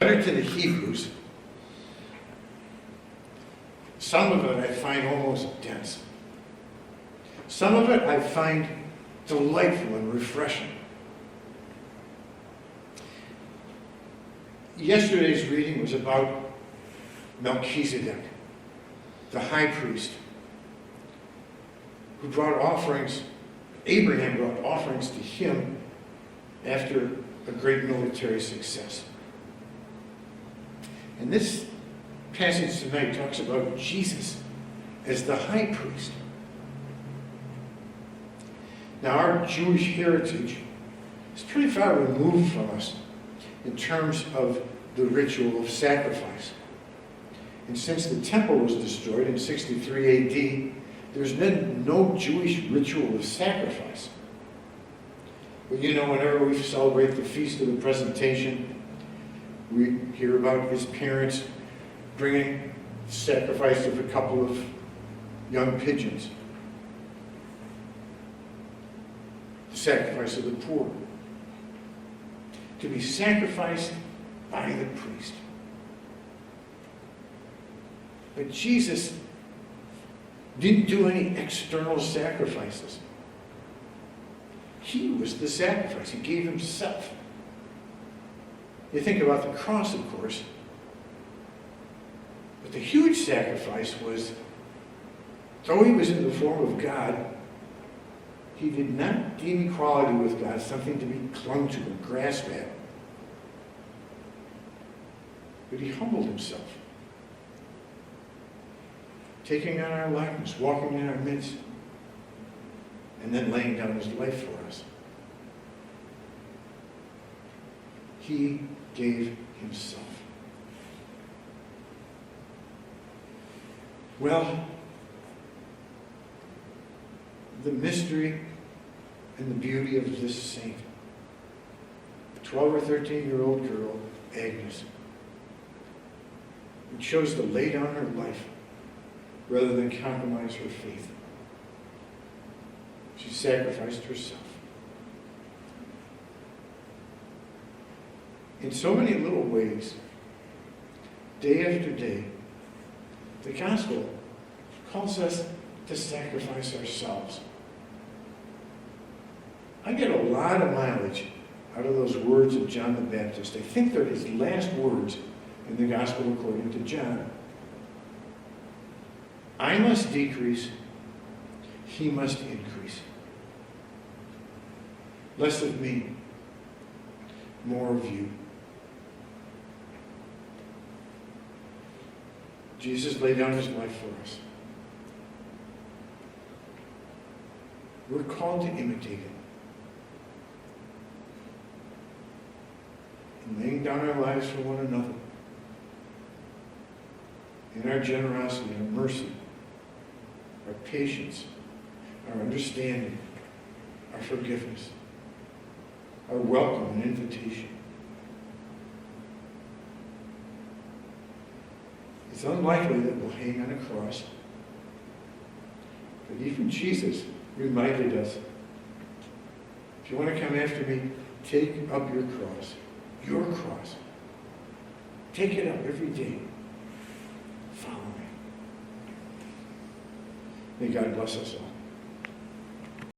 Letter to the Hebrews, some of it I find almost dense. Some of it I find delightful and refreshing. Yesterday's reading was about Melchizedek, the high priest, who brought offerings. Abraham brought offerings to him after a great military success. And this passage tonight talks about Jesus as the high priest. Now, our Jewish heritage is pretty far removed from us in terms of the ritual of sacrifice. And since the temple was destroyed in 63 AD, there's been no Jewish ritual of sacrifice. But you know, whenever we celebrate the Feast of the Presentation, we hear about his parents bringing the sacrifice of a couple of young pigeons. The sacrifice of the poor. To be sacrificed by the priest. But Jesus didn't do any external sacrifices. He was the sacrifice. He gave himself. You think about the cross, of course. But the huge sacrifice was, though he was in the form of God, he did not deem equality with God something to be clung to and grasped at. But he humbled himself, taking on our likeness, walking in our midst, and then laying down his life for us. He gave himself. Well, the mystery and the beauty of this saint, a 12 or 13-year-old girl, Agnes, who chose to lay down her life rather than compromise her faith. She sacrificed herself. In so many little ways, day after day, the gospel calls us to sacrifice ourselves. I get a lot of mileage out of those words of John the Baptist. I think they're his last words in the gospel according to John. I must decrease, he must increase. Less of me, more of you. Jesus laid down his life for us. We're called to imitate him. In laying down our lives for one another. In our generosity, our mercy, our patience, our understanding, our forgiveness, our welcome and invitation. It's unlikely that we'll hang on a cross, but even Jesus reminded us, if you want to come after me, take up your cross. Your cross. Take it up every day. Follow me. May God bless us all.